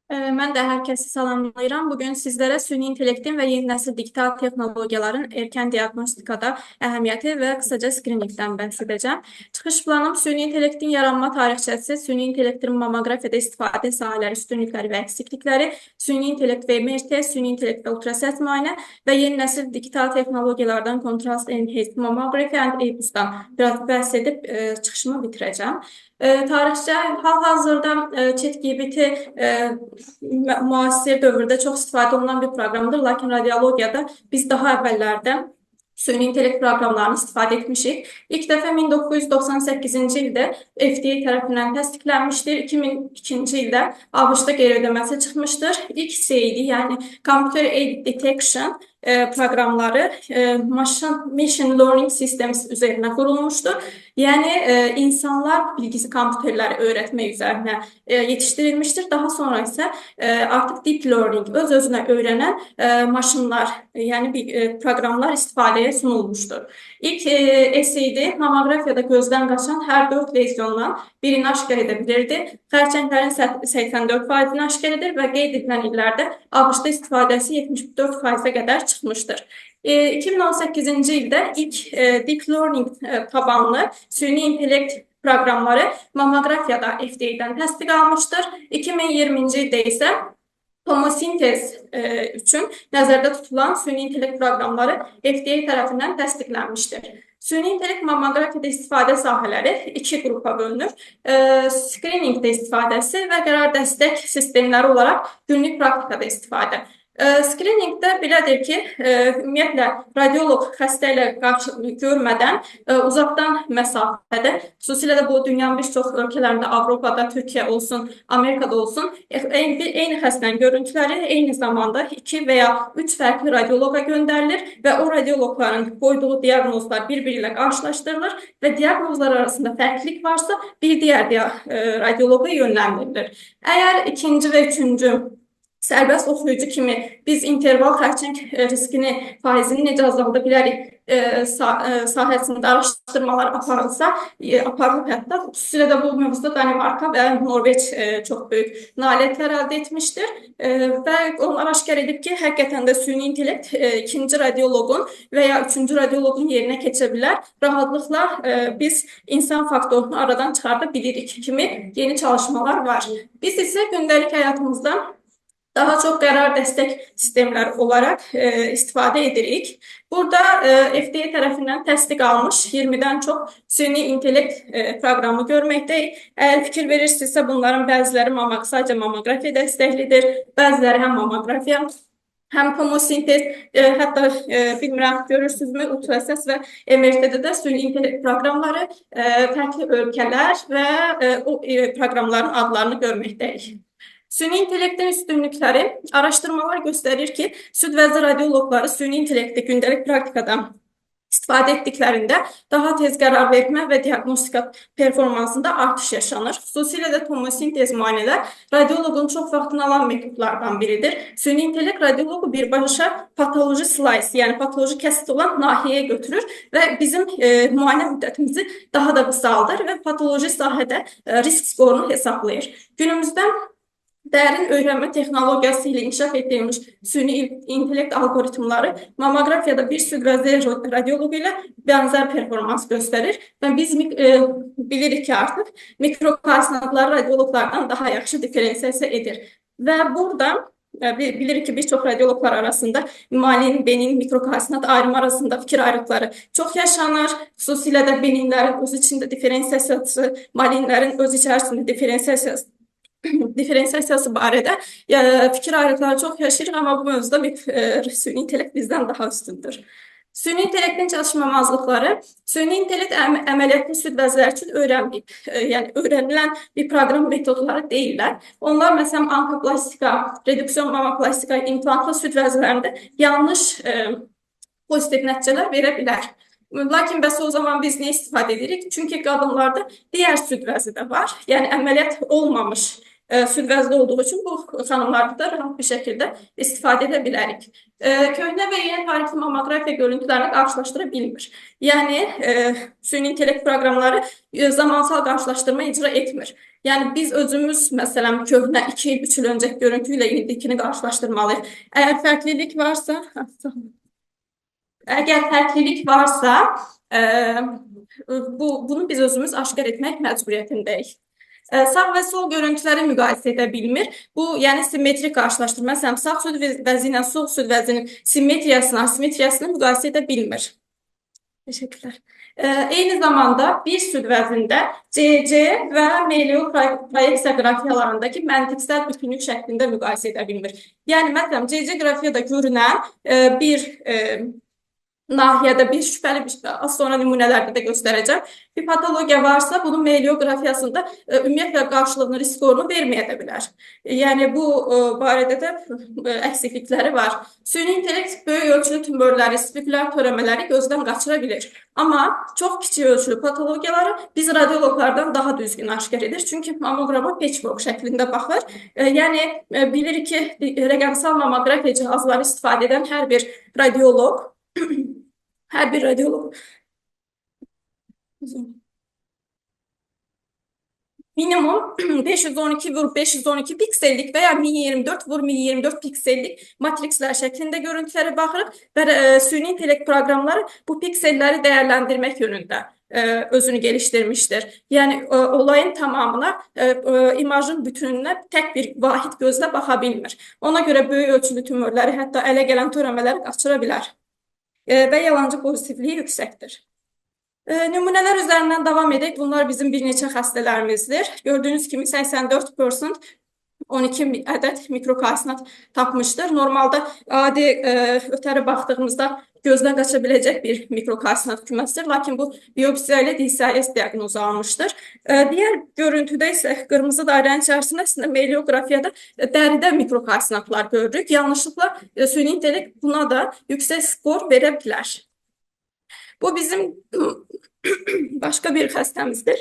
Mən də hər kəsi salamlayıram. Bugün sizlərə süni intellektin və yeni nəsil digital texnologiyaların erkən diaqnostikada əhəmiyyəti və qısaca skrininqdən bəhs edəcəm. Çıxış planım süni intellektin yaranma tarixçəsi, süni intellektin mammoqrafiyada istifadə sahələri, üstünlükləri və əksiklikləri, süni intellekt və MRT, süni intellekt və ultrasəs müayinə və yeni nəsil digital texnologiyalardan kontrast enhanced mammography and EPUS-dan biraz bəhs edib çıxışımı bitirəcəm. Tarixçə hal-hazırda ChatGPT müasir dövrdə çox istifadə olunan bir proqramdır, lakin radiologiyada biz daha əvvəllərdə süni intellekt proqramlarını istifadə etmişik. İlk dəfə 1998-ci ildə FDA tərəfindən təsdiqlənmişdir. 2002-ci ildə ABŞ-da geri ödəməsi çıxmışdır. İlk CAD, yəni Computer Aided Detection proqramları Machine Learning Systems üzərinə qurulmuşdur. Yəni insanlar bilgisi kompüterləri öyrətmək üzərinə yetişdirilmişdir. Daha sonra isə artıq deep learning, öz-özünə öyrənən maşınlar, yəni proqramlar istifadəyə sunulmuşdur. İlk SAD mammoqrafiyada gözdən qaçan hər 4 lezyondan birini aşkar edə bilirdi. Xərçənglərin 84%-ni aşkar edir və qeyd edilən illərdə ABŞ-da istifadəsi 74%-ə qədər çıxmışdır. 2018-ci ildə ilk deep learning tabanlı süni intellekt proqramları mammoqrafiyada FDA-dən təsdiq almışdır. 2020-ci ildə isə tomosintez üçün nəzərdə tutulan süni intellekt proqramları FDA tərəfindən təsdiqlənmişdir. Süni intellekt mammoqrafiyada istifadə sahələri iki qrupa bölünür. Screeningdə istifadəsi və qərar dəstək sistemləri olaraq günlük praktikada istifadə. Screeningdə belədir ki, ümumiyyətlə radioloq xəstə ilə görmədən uzaqdan məsafədə, xüsusilə də bu dünyanın bir çox ölkələrində, Avropada, Türkiyə olsun, Amerikada olsun, eyni xəstənin görüntüləri eyni zamanda 2 və ya 3 fərqli radioloqa göndərilir və o radioloqların qoyduğu diaqnozlar bir-biri ilə qarşılaşdırılır və diaqnozlar arasında fərqlilik varsa bir digər radioloqa yönləndirilir. Əgər ikinci və üçüncü sərbəst oxuyucu kimi biz interval xərçəng riskini, faizini necə azalda bilərik sahəsində araşdırmalar aparılıb hətta. Xüsusilə də bu mövzuda Danimarka və Norveç çox böyük nailiyyətlər əldə etmişdir və onlar aşkar edib ki, həqiqətən də süni intellekt ikinci radioloqun və ya üçüncü radioloqun yerinə keçə bilər. Rahatlıqla biz insan faktorunu aradan çıxarda bilirik kimi yeni çalışmalar var. Biz isə gündəlik həyatımızda daha çox qərar dəstək sistemləri olaraq istifadə edirik. Burada FDA tərəfindən təsdiq almış 20-dən çox süni intellekt proqramı görməkdəyik. Əgər fikir verirsinizsə, bunların bəziləri sadəcə mammoqrafiya dəstəklidir, bəziləri həm mammoqrafiya, həm tomosintez, hətta bilmirəm, görürsünüzmü, ultrasəs və MRT-də də süni intellekt proqramları, fərqli ölkələr və o proqramların adlarını görməkdəyik. Süni intellektin üstünlükləri, araşdırmalar göstərir ki, süd vəzi radioloqları süni intellekti gündəlik praktikada istifadə etdiklərində daha tez qərar vermə və diaqnostika performansında artış yaşanır. Xüsusilə də tomosintez müayinələr radioloqun çox vaxtını alan metodlardan biridir. Süni intellekt radioloqu birbaşa patoloji slice, yəni patoloji kəsit olan nahiyəyə götürür və bizim müayinə müddətimizi daha da qısaldır və patoloji sahədə risk skorunu hesablayır. Günümüzdə dərin öyrənmə texnologiyası ilə inkişaf etdirilmiş süni intellekt algoritmları mammoqrafiyada bir süd vəzi radioloqu ilə bənzər performans göstərir və biz bilirik ki, artıq mikrokoordinatları radioloqlardan daha yaxşı diferensiyasiya edir. Və burada bilirik ki, bir çox radioloqlar arasında malin, benin, mikrokoordinat ayrımı arasında fikir ayrılıqları çox yaşanır. Xüsusilə də beninlərin öz içində diferensiyasiyası, malinlərin öz içərisində diferensiyasiyası barədə fikir ayrılıqları çox yaşayırıq, amma bu mövzuda süni intellekt bizdən daha üstündür. Süni intellektin çalışmamazlıqları, süni intellekt əməliyyatlı süd vəziləri üçün yəni öyrənilən bir proqram metodları deyirlər. Onlar məsələn onkoplastika, reduksion mammoplastika, implantlı süd vəzilərində yanlış pozitiv nəticələr verə bilər. Lakin bəs o zaman biz nə istifadə edirik? Çünki qadınlarda digər süd vəzi də var, yəni əməliyyat olmamış süd vəzli olduğu üçün bu xanımlarda da rahat bir şəkildə istifadə edə bilərik. Köhnə və yeni tarixli mammografiya görüntülərini qarşılaşdıra bilmir. Yəni, süni intellekt proqramları zamansal qarşılaşdırma icra etmir. Yəni, biz özümüz, məsələn, köhnə 2 il, 3 il öncəki görüntü ilə indikini qarşılaşdırmalıyıq. Əgər fərqlilik varsa, bunu biz özümüz aşkar etmək məcburiyyətindəyik. Sağ və sol görüntüləri müqayisə edə bilmir. Bu, yəni simmetrik qarşılaşdırma. Məsələn, sağ süd vəzi ilə sol süd vəzinin simmetriyasını, asimetriyasını müqayisə edə bilmir. Təşəkkürlər. Eyni zamanda bir süd vəzində CC və MLO proyeksiya qrafiyalarındakı məntiqsel bütünlük şəklində müqayisə edə bilmir. Yəni, məsələn, CC qrafiyada görünən bir nahiyədə bir şübhəli bir şey, az sonra nümunələrdə də göstərəcəm. Bir patologiya varsa, bunun meliografiyasında ümumiyyətlə qarşılığını, riskorunu verməyə də bilər. Yəni, bu barədə də əksiklikləri var. Süni intellekt böyük ölçülü tümörləri, spekulyar törəmələri gözdən qaçıra bilir. Amma çox kiçik ölçülü patologiyaları biz radiologlardan daha düzgün aşkar edir. Çünki mammograma patchwork şəklində baxır. Yəni, bilirik ki, rəqəmsal mammografiya cihazları istifadə edən hər bir radiolog minimum 512x512 piksellik veya 1024x1024 piksellik matrikslər şəklində görüntülərə baxırıq və süni intellekt proqramları bu pikselləri dəyərləndirmək yönündə özünü geliştirmiştir. Yəni, olayın tamamına, imajın bütününə tək bir vahid gözlə baxa bilmir. Ona görə böyük ölçülü tümörləri, hətta ələ gələn törəmələri qaçıra bilər və yalancı pozitivliyi yüksəkdir. Nümunələr üzərindən davam edək. Bunlar bizim bir neçə xəstələrimizdir. Gördüyünüz kimi 84% 12 ədəd mikrokalsinat tapmışdır. Normalda adi ötəri baxdığımızda gözdən qaça biləcək bir mikrokalsinat küməsidir. Lakin bu biopsiya ilə DCIS diaqnozu almışdır. Digər görüntüdə isə qırmızı dairənin içərisində əslində meliografiyada dəridə mikrokalsinatlar görürük. Yanlışlıqla süni intellekt buna da yüksək skor verə bilər. Bu bizim başqa bir xəstəmizdir.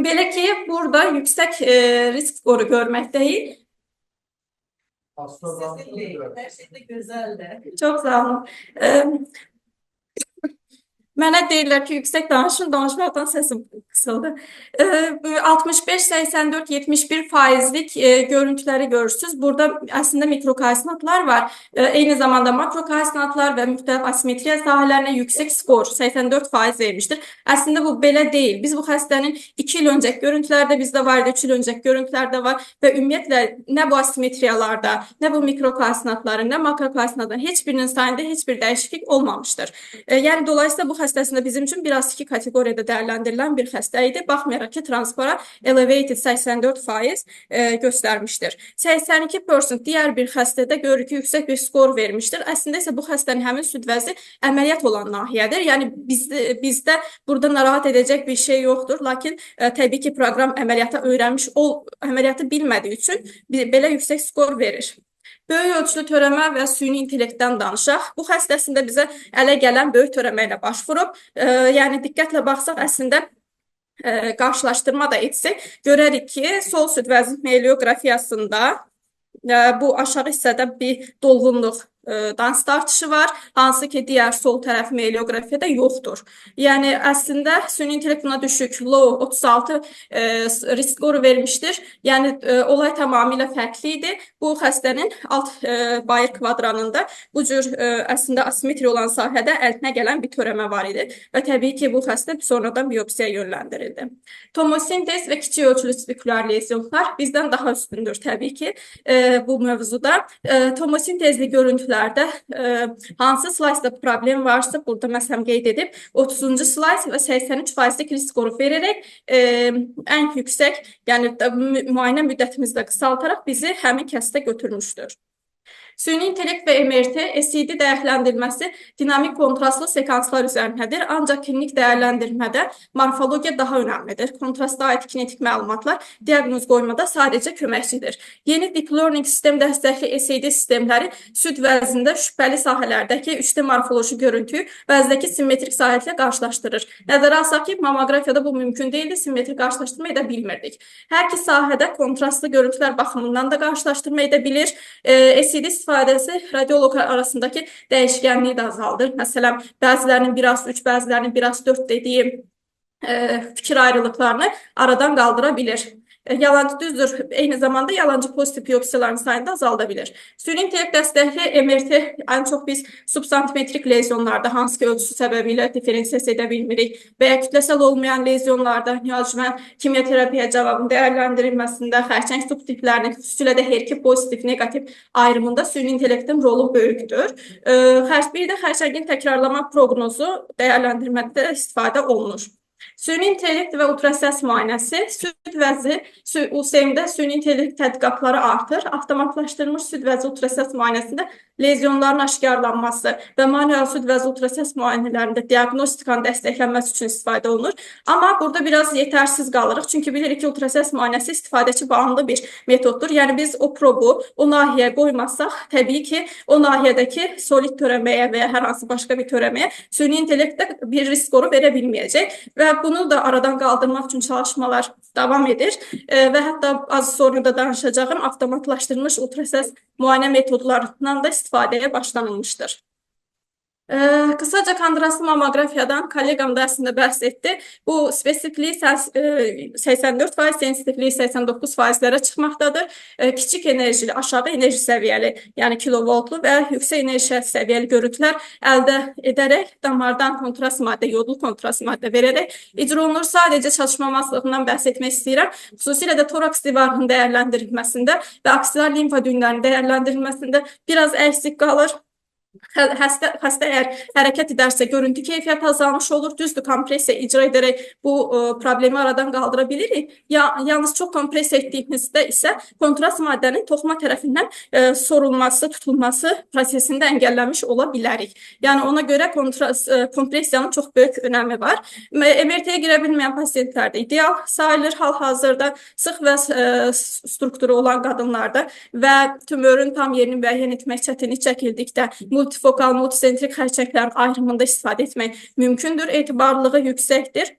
Belə ki, burada yüksək risk skoru görməkdəyik. Her şey de güzeldi. Çox sağ olun. Mənə deyirlər ki, yüksək danışmaqdan səsim qısıldı. 65, 84, 71%lik görüntüləri görürsünüz. Burada əslində mikrokalsinatlar var. Eyni zamanda makrokalsinatlar və müxtəlif asimetriya sahələrinə yüksək skor 84% vermişdir. Əslində bu belə deyil. Biz bu xəstənin 2 il öncəki görüntülərdə bizdə var idi, 3 il öncəki görüntülərdə var və ümumiyyətlə nə bu asimetriyalarda, nə bu mikrokalsinatların, nə makrokalsinatların heç birinin sayında heç bir dəyişiklik olmamışdır. Yəni, dolayısıyla bu xəstəsində bizim üçün biraz 2 kateqoriyada dəyərləndirilən bir xəstə idi. Baxmayaraq ki, transpora elevated 84% göstərmişdir. 82% digər bir xəstədə görürük ki, yüksək bir skor vermişdir. Əslində isə bu xəstənin həmin süd vəzi əməliyyat olan nahiyədir. Yəni, bizdə burada narahat edəcək bir şey yoxdur. Lakin təbii ki, proqram əməliyyata öyrənmiş, əməliyyatı bilmədiyi üçün belə yüksək skor verir. Böyük ölçülü törəmə və süni intellektdən danışaq. Bu xəstəsində bizə ələ gələn böyük törəmə ilə baş vurub. Yəni, diqqətlə baxsaq, əslində qarşılaşdırma da etsək, görərik ki, sol süd vəzi meliografiyasında bu aşağı hissədə bir dolğunluq dans artışı var, hansı ki, digər sol tərəf meliografiyada yoxdur. Yəni, əslində süni intellekt buna düşük, low 36 risk skoru vermişdir. Yəni, olay tamamilə fərqli idi. Bu xəstənin alt bayır kvadranında bu cür əslində asimetri olan sahədə əlinə gələn bir törəmə var idi və təbii ki, bu xəstə sonradan biopsiya yönləndirildi. Tomosintez və kiçik ölçülü spekulyar lezyonlar bizdən daha üstündür təbii ki, bu mövzuda. Tomosintezli görüntülər hansı slaysta problem varsa burada məsələn qeyd edib 30-cu slays və 83%lik risk skoru verərək ən yüksək, yəni müayinə müddətimizi də qısaltaraq bizi həmin kəsdə götürmüşdür. Süni intellekt və MRT, SED dəyərləndirməsi dinamik kontrastlı sekanslar üzərindədir. Ancaq klinik dəyərləndirmədə morfologiya daha önəmlidir. Kontrasta aid kinetik məlumatlar diaqnoz qoymada sadəcə köməkçidir. Yeni deep learning sistem dəstəkli SED sistemləri süd vəznində şübhəli sahələrdəki 3D morfoloji görüntüyü vəzdəki simmetrik sahətlə qarşılaşdırır. Nəzərə alsaq ki, mamografiyada bu mümkün deyildi, simmetrik qarşılaşdırma edə bilmirdik. Hər iki sahədə kontrastlı görüntülər baxımından da qarşılaşdırma edə bilir. SED istifadəsi radioloqlar arasındakı dəyişkənliyi də azaldır. Məsələn, bəzilərinin 1:3, bəzilərinin 1:4 dediyi fikir ayrılıqlarını aradan qaldıra bilir. Yalancı düzdür, eyni zamanda yalancı pozitiv biopsiyaların sayını da azalda bilir. Süni intellekt dəstəkli MRT ən çox biz subsantimetrik lezyonlarda hansı ki ölçüsü səbəbilə diferensiyasiya edə bilmirik və ya kütləsel olmayan lezyonlarda neoadjuvant kimyoterapiya cavabının dəyərləndirilməsində xərçəng subtiplərinin, xüsusilə də HER2 pozitiv, negativ ayrımında süni intellektin rolu böyükdür. Bir də xərçəngin təkrarlama proqnozu dəyərləndirmədə istifadə olunur. Süni intellekt və ultrasəs müayinəsi süd vəzi USM-də süni intellekt tədqiqatları artır. Avtomatlaşdırılmış süd vəzi ultrasəs müayinəsində lezyonların aşkarlanması və manual süd vəzi ultrasəs müayinələrində diaqnostikanın dəstəklənməsi üçün istifadə olunur. Amma burada biraz yetərsiz qalırıq. Çünki bilirik ki, ultrasəs müayinəsi istifadəçi bağımlı bir metoddur. Yəni biz o probu o nahiyəyə qoymasaq, təbii ki, o nahiyədəki solid törəməyə və ya hər hansı başqa bir törəməyə süni intellektdə bir risk skoru verə bilməyəcək və bunu da aradan qaldırmaq üçün çalışmalar davam edir və hətta az sonra da danışacağım avtomatlaşdırılmış ultrasəs müayinə metodlarından da istifadəyə başlanılmışdır. Kısaca kontrastlı mammografiyadan kollegam da əslində bəhs etdi. Bu spesifikliyi 84%, sensitivliyi 89%-lərə çıxmaqdadır. Kiçik enerjili, aşağı enerji səviyyəli, yəni kilovoltlu və yüksək enerji səviyyəli görüntülər əldə edərək damardan kontrast maddə, yodlu kontrast maddə verərək icra olunur. Sadəcə çalışmamazlığından bəhs etmək istəyirəm. Xüsusilə də toraks divarının dəyərləndirilməsində və aksial limfa düyünlərinin dəyərləndirilməsində biraz əksik qalır. Xəstə əgər hərəkət edərsə görüntü keyfiyyəti azalmış olur. Düzdür, kompresiya icra edərək bu problemi aradan qaldıra bilirik. Yalnız çox kompresiya etdiyimizdə isə kontrast maddənin toxuma tərəfindən sorulması, tutulması prosesində əngəllənmiş ola bilərik. Yəni ona görə kompresiyanın çox böyük önəmi var. MRT-yə girə bilməyən pasientlərdə ideal sayılır hal-hazırda sıx və strukturu olan qadınlarda və tümörün tam yerini müəyyən etmək çətinlik çəkildikdə multifokal, multisentrik xərçənglərin ayrımında istifadə etmək mümkündür. Etibarlılığı yüksəkdir.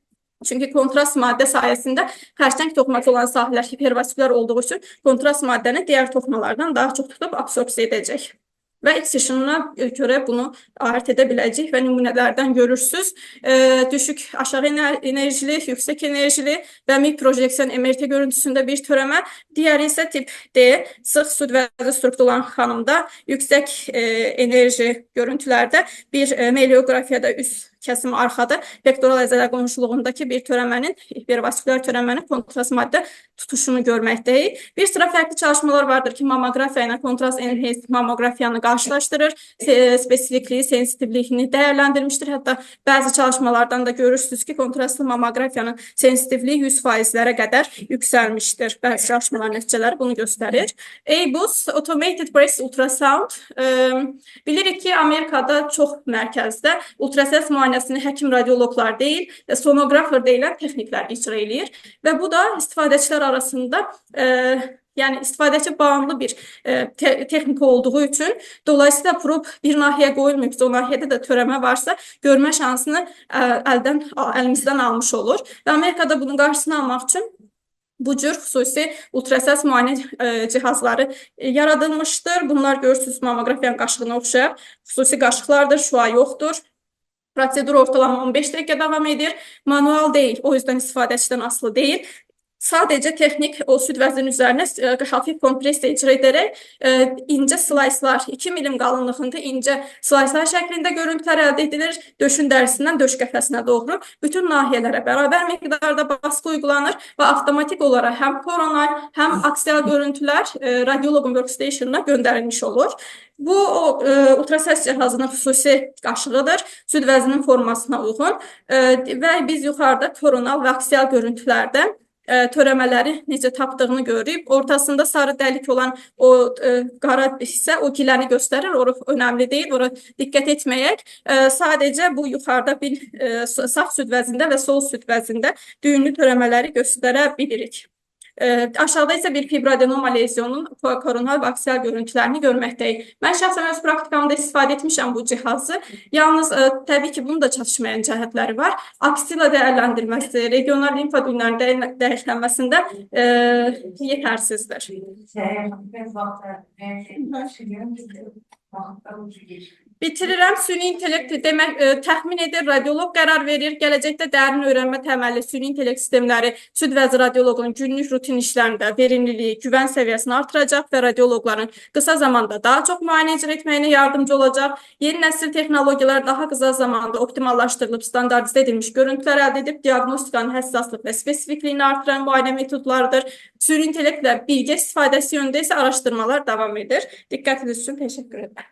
Çünki kontrast maddə sayəsində xərçəng toxuması olan sahələr hipervaskülər olduğu üçün kontrast maddəni digər toxumalardan daha çox tutub absorpsiya edəcək. Və X ışınına görə bunu ayırt edə biləcək və nümunələrdən görürsünüz. Düşük aşağı enerjili, yüksək enerjili və mikrojeksiyon MRT görüntüsündə bir törəmə. Digəri isə tip D, sıx süd vəzi struktur olan xanımda yüksək enerji görüntülərdə bir meliografiyada üst kəsimi arxada pektoral əzələ qonşuluğundakı bir törəmənin, hipervaskülər törəmənin kontrast maddə tutuşunu görməkdəyik. Bir sıra fərqli çalışmalar vardır ki, mammografiya ilə kontrast enhanced mammografiyanı qarşılaşdırır, spesifikliyi, sensitivliyini dəyərləndirmişdir. Hətta bəzi çalışmalardan da görürsünüz ki, kontrastlı mammografiyanın sensitivliyi 100%-lərə qədər yüksəlmişdir. Bəzi çalışmalar nəticələri bunu göstərir. ABUS, Automated Breast Ultrasound. Bilirik ki, Amerikada çox mərkəzdə ultrasəs müayinəsini həkim radioloqlar deyil, sonografer deyilən texniklər icra eləyir və bu da istifadəçilər arasında yəni istifadəçi bağımlı bir texnika olduğu üçün dolayısıyla prob bir nahiyyə qoyulmayıbsa, o nahiyədə də törəmə varsa görmə şansını əlimizdən almış olur və Amerikada bunun qarşısını almaq üçün bu cür xüsusi ultrasəs müayinə cihazları yaradılmışdır. Bunlar görürsünüz mammografiyanın qaşığına oxşayır. Xüsusi qaşıqlardır, şua yoxdur. Prosedur ortalama 15 dəqiqə davam edir. Manual deyil, o yüzden istifadəçidən asılı deyil. Sadəcə texnik o süd vəzinin üzərinə hafif kompresiya icra edərək incə slayslar, 2 milim qalınlığında incə slayslar şəklində görüntülər əldə edilir. Döşün dərisindən döş qəfəsinə doğru bütün nahiyələrə bərabər miqdarda baskı uygulanır və avtomatik olaraq həm koronal, həm aksial görüntülər radiologun workstationına göndərilmiş olur. Bu ultrasəs cihazının xüsusi qaşığıdır, süd vəzinin formasına uyğun və biz yuxarıda koronal və aksial görüntülərdən törəmələri necə tapdığını görüb. Ortasında sarı dəlik olan o qara hissə o giləni göstərir. Ora önəmli deyil. Ora diqqət etməyək. Sadəcə bu yuxarıda bir sağ süd vəzində və sol süd vəzində düyünlü törəmələri göstərə bilirik. Aşağıda isə bir fibroadenoma lezyonunun koronal və aksial görüntülərini görməkdəyik. Mən şəxsən öz praktikamda istifadə etmişəm bu cihazı. Yalnız təbii ki, bunun da çatışmayan cəhətləri var. Aksila dəyərləndirməsi, regional limfa düyünlərinin dəyərlənməsində yetərsizdir. Bitirirəm. Süni intellekt demək, təxmin edir, radioloq qərar verir. Gələcəkdə dərin öyrənmə təməlli süni intellekt sistemləri süd vəzi radioloqunun günlük rutin işlərində verimliliyi, güvən səviyyəsini artıracaq və radioloqların qısa zamanda daha çox müayinə icra etməyinə yardımcı olacaq. Yeni nəsil texnologiyalar daha qısa zamanda optimallaşdırılıb, standartizə edilmiş görüntülər əldə edib, diaqnostikanın həssaslıq və spesifikliyini artıran müayinə metodlarıdır. Süni intellektlə birgə istifadəsi yönündə isə araşdırmalar davam edir. Diqqətiniz üçün təşəkkür edirəm.